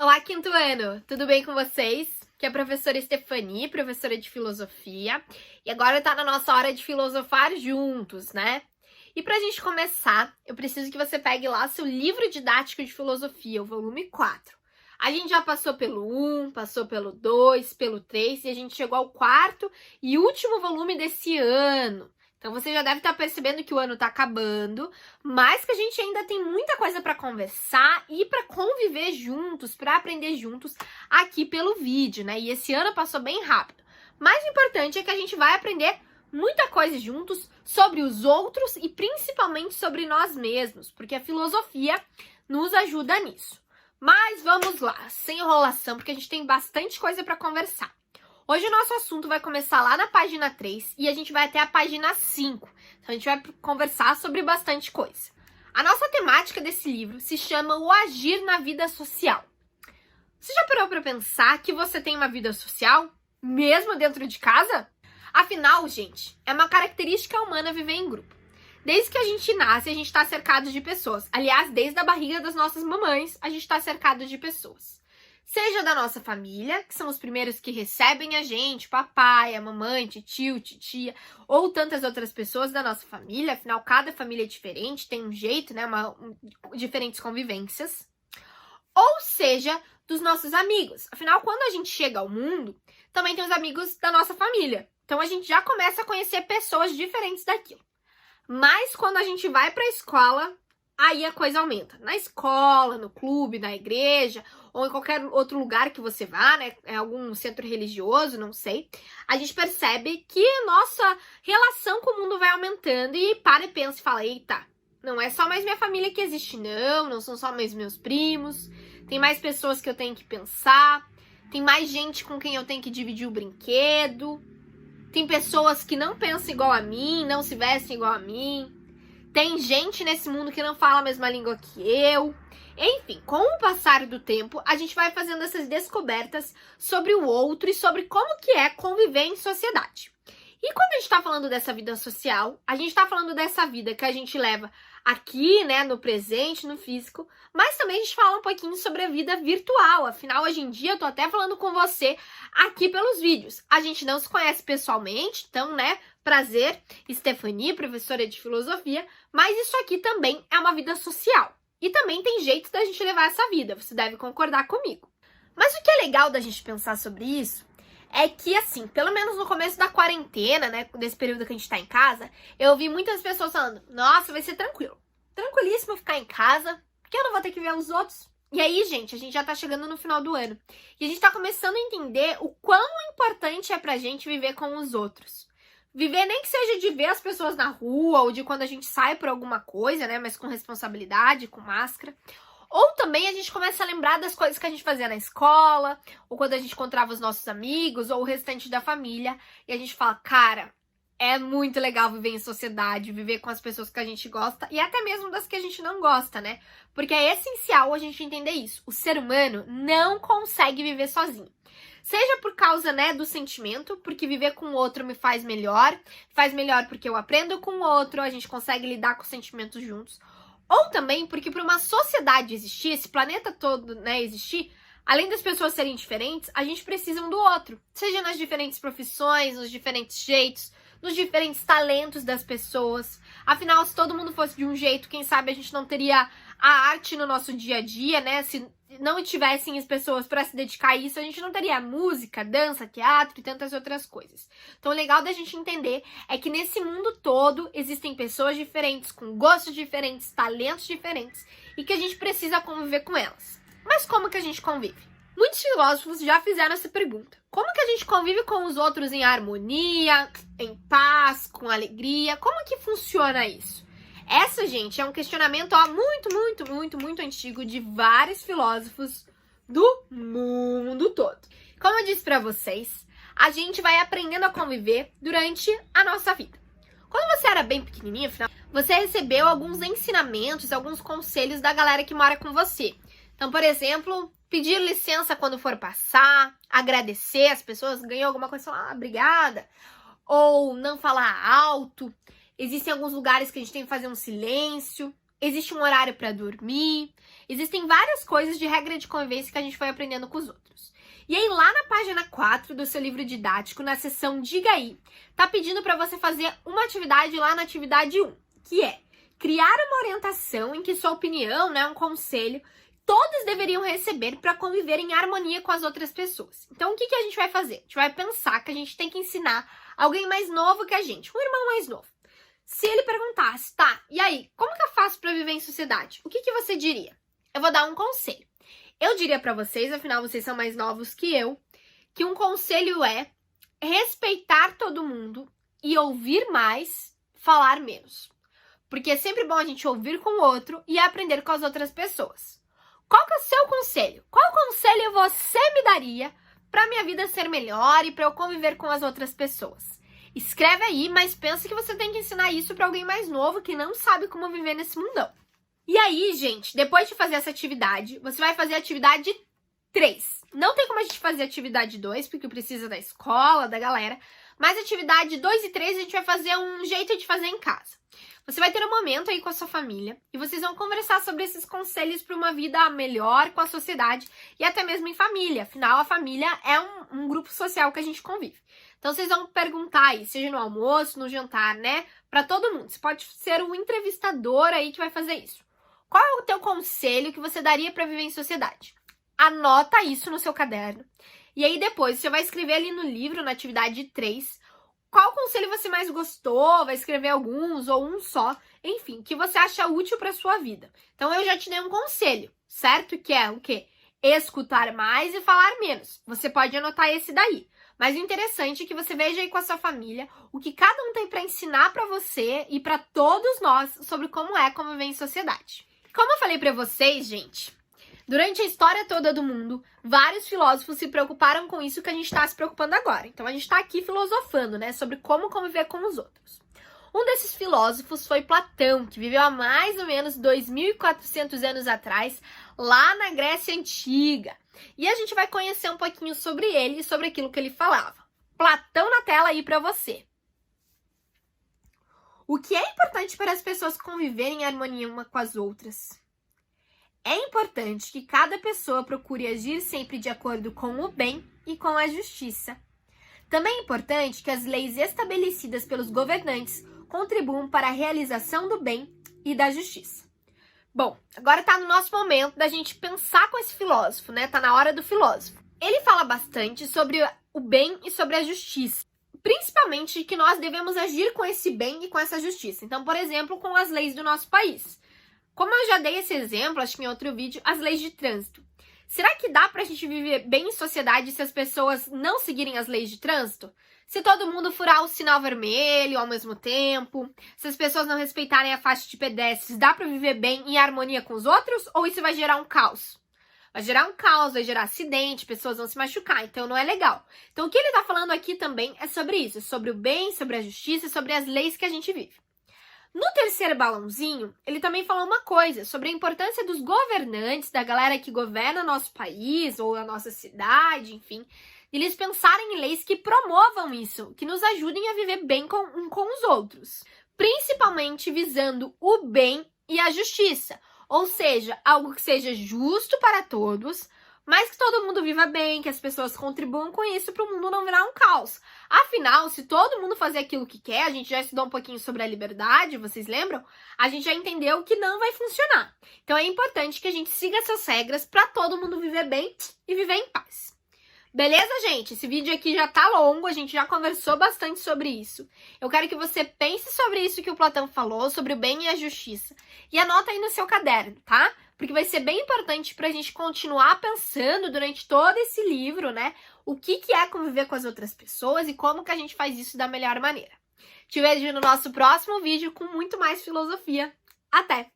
Olá, quinto ano! Tudo bem com vocês? Que é a professora Stephanie, professora de filosofia, e agora tá na nossa hora de filosofar juntos, né? E pra gente começar, eu preciso que você pegue lá seu livro didático de filosofia, o volume 4. A gente já passou pelo 1, passou pelo 2, pelo 3, e a gente chegou ao quarto e último volume desse ano. Então você já deve estar percebendo que o ano está acabando, mas que a gente ainda tem muita coisa para conversar e para conviver juntos, para aprender juntos aqui pelo vídeo, né? E esse ano passou bem rápido. Mais importante é que a gente vai aprender muita coisa juntos sobre os outros e principalmente sobre nós mesmos, porque a filosofia nos ajuda nisso. Mas vamos lá, sem enrolação, porque a gente tem bastante coisa para conversar. Hoje o nosso assunto vai começar lá na página 3 e a gente vai até a página 5. Então a gente vai conversar sobre bastante coisa. A nossa temática desse livro se chama O Agir na Vida Social. Você já parou para pensar que você tem uma vida social, mesmo dentro de casa? Afinal, gente, é uma característica humana viver em grupo. Desde que a gente nasce, a gente está cercado de pessoas. Aliás, desde a barriga das nossas mamães, a gente está cercado de pessoas. Seja da nossa família, que são os primeiros que recebem a gente, papai, a mamãe, tio, titia, ou tantas outras pessoas da nossa família, afinal, cada família é diferente, tem um jeito, né, diferentes convivências. Ou seja, dos nossos amigos. Afinal, quando a gente chega ao mundo, também tem os amigos da nossa família. Então, a gente já começa a conhecer pessoas diferentes daquilo. Mas, quando a gente vai para a escola, aí a coisa aumenta. Na escola, no clube, na igreja, ou em qualquer outro lugar que você vá, né? Em algum centro religioso, não sei. A gente percebe que a nossa relação com o mundo vai aumentando e para e pensa e fala, eita, não é só mais minha família que existe, não são só mais meus primos, tem mais pessoas que eu tenho que pensar, tem mais gente com quem eu tenho que dividir o brinquedo, tem pessoas que não pensam igual a mim, não se vestem igual a mim, tem gente nesse mundo que não fala a mesma língua que eu. Enfim, com o passar do tempo, a gente vai fazendo essas descobertas sobre o outro e sobre como que é conviver em sociedade. E quando a gente tá falando dessa vida social, a gente tá falando dessa vida que a gente leva aqui, né, no presente, no físico, mas também a gente fala um pouquinho sobre a vida virtual. Afinal, hoje em dia eu tô até falando com você aqui pelos vídeos. A gente não se conhece pessoalmente, então, né, prazer, Stephanie, professora de filosofia, mas isso aqui também é uma vida social. E também tem jeito da gente levar essa vida, você deve concordar comigo. Mas o que é legal da gente pensar sobre isso é que, assim, pelo menos no começo da quarentena, né, desse período que a gente tá em casa, eu ouvi muitas pessoas falando, nossa, vai ser tranquilo, tranquilíssimo ficar em casa, porque eu não vou ter que ver os outros. E aí, gente, a gente já tá chegando no final do ano. E a gente tá começando a entender o quão importante é pra gente viver com os outros. Viver nem que seja de ver as pessoas na rua, ou de quando a gente sai por alguma coisa, né, mas com responsabilidade, com máscara. Ou também a gente começa a lembrar das coisas que a gente fazia na escola, ou quando a gente encontrava os nossos amigos, ou o restante da família, e a gente fala, cara, é muito legal viver em sociedade, viver com as pessoas que a gente gosta, e até mesmo das que a gente não gosta, né? Porque é essencial a gente entender isso. O ser humano não consegue viver sozinho. Seja por causa, né, do sentimento, porque viver com o outro me faz melhor porque eu aprendo com o outro, a gente consegue lidar com os sentimentos juntos. Ou também porque para uma sociedade existir, esse planeta todo, né, existir, além das pessoas serem diferentes, a gente precisa um do outro. Seja nas diferentes profissões, nos diferentes jeitos, nos diferentes talentos das pessoas. Afinal, se todo mundo fosse de um jeito, quem sabe a gente não teria a arte no nosso dia a dia, né? Se não tivessem as pessoas para se dedicar a isso, a gente não teria música, dança, teatro e tantas outras coisas. Então, o legal da gente entender é que nesse mundo todo existem pessoas diferentes, com gostos diferentes, talentos diferentes e que a gente precisa conviver com elas. Mas como que a gente convive? Muitos filósofos já fizeram essa pergunta. Como que a gente convive com os outros em harmonia, em paz, com alegria? Como que funciona isso? Essa, gente, é um questionamento muito antigo de vários filósofos do mundo todo. Como eu disse pra vocês, a gente vai aprendendo a conviver durante a nossa vida. Quando você era bem pequenininho, você recebeu alguns ensinamentos, alguns conselhos da galera que mora com você. Então, por exemplo, pedir licença quando for passar, agradecer as pessoas, ganhou alguma coisa, falar, obrigada, ou não falar alto. Existem alguns lugares que a gente tem que fazer um silêncio. existe um horário para dormir, existem várias coisas de regra de convivência que a gente vai aprendendo com os outros. E aí, lá na página 4 do seu livro didático, na seção Diga aí, tá pedindo para você fazer uma atividade lá na atividade 1, que é criar uma orientação em que sua opinião, né, um conselho, todos deveriam receber para conviver em harmonia com as outras pessoas. Então, o que a gente vai fazer? A gente vai pensar que a gente tem que ensinar alguém mais novo que a gente, um irmão mais novo. Se ele perguntasse, tá, e aí, como que eu faço para viver em sociedade? O que você diria? Eu vou dar um conselho. Eu diria para vocês, afinal vocês são mais novos que eu, que um conselho é respeitar todo mundo e ouvir mais, falar menos. Porque é sempre bom a gente ouvir com o outro e aprender com as outras pessoas. Qual que é o seu conselho? Qual conselho você me daria para minha vida ser melhor e para eu conviver com as outras pessoas? Escreve aí, mas pensa que você tem que ensinar isso para alguém mais novo que não sabe como viver nesse mundão. E aí, gente, depois de fazer essa atividade, você vai fazer a atividade 3. Não tem como a gente fazer a atividade 2, porque precisa da escola, da galera. Mas a atividade 2 e 3 a gente vai fazer um jeito de fazer em casa. Você vai ter um momento aí com a sua família e vocês vão conversar sobre esses conselhos para uma vida melhor com a sociedade e até mesmo em família. Afinal, a família é um grupo social que a gente convive. Então, vocês vão perguntar aí, seja no almoço, no jantar, né? Para todo mundo. Você pode ser um entrevistador aí que vai fazer isso. Qual é o teu conselho que você daria para viver em sociedade? Anota isso no seu caderno. E aí, depois, você vai escrever ali no livro, na atividade 3, qual conselho você mais gostou, vai escrever alguns ou um só, enfim, que você acha útil para sua vida. Então, eu já te dei um conselho, certo? Que é o quê? Escutar mais e falar menos. Você pode anotar esse daí. Mas o interessante é que você veja aí com a sua família o que cada um tem para ensinar para você e para todos nós sobre como é conviver em sociedade. Como eu falei para vocês, gente, durante a história toda do mundo, vários filósofos se preocuparam com isso que a gente está se preocupando agora. Então, a gente está aqui filosofando, né, sobre como conviver com os outros. Um desses filósofos foi Platão, que viveu há mais ou menos 2.400 anos atrás, lá na Grécia Antiga. E a gente vai conhecer um pouquinho sobre ele e sobre aquilo que ele falava. Platão na tela aí para você. O que é importante para as pessoas conviverem em harmonia uma com as outras? É importante que cada pessoa procure agir sempre de acordo com o bem e com a justiça. Também é importante que as leis estabelecidas pelos governantes contribuam para a realização do bem e da justiça. Bom, agora tá no nosso momento da gente pensar com esse filósofo, né? Tá na hora do filósofo. Ele fala bastante sobre o bem e sobre a justiça. Principalmente que nós devemos agir com esse bem e com essa justiça. Então, por exemplo, com as leis do nosso país. Como eu já dei esse exemplo, acho que em outro vídeo, as leis de trânsito. Será que dá pra gente viver bem em sociedade se as pessoas não seguirem as leis de trânsito? Se todo mundo furar o sinal vermelho ao mesmo tempo, se as pessoas não respeitarem a faixa de pedestres, dá pra viver bem em harmonia com os outros? Ou isso vai gerar um caos? Vai gerar um caos, vai gerar acidente, pessoas vão se machucar, então não é legal. Então o que ele tá falando aqui também é sobre isso, sobre o bem, sobre a justiça, sobre as leis que a gente vive. No terceiro balãozinho, ele também falou uma coisa sobre a importância dos governantes, da galera que governa nosso país ou a nossa cidade, enfim, eles pensarem em leis que promovam isso, que nos ajudem a viver bem com os outros, principalmente visando o bem e a justiça, ou seja, algo que seja justo para todos, mas que todo mundo viva bem, que as pessoas contribuam com isso para o mundo não virar um caos. Afinal, se todo mundo fazer aquilo que quer, a gente já estudou um pouquinho sobre a liberdade, vocês lembram? A gente já entendeu que não vai funcionar. Então é importante que a gente siga essas regras para todo mundo viver bem e viver em paz. Beleza, gente? Esse vídeo aqui já tá longo, a gente já conversou bastante sobre isso. Eu quero que você pense sobre isso que o Platão falou, sobre o bem e a justiça. E anota aí no seu caderno, tá? Porque vai ser bem importante pra gente continuar pensando durante todo esse livro, né? O que é conviver com as outras pessoas e como que a gente faz isso da melhor maneira. Te vejo no nosso próximo vídeo com muito mais filosofia. Até!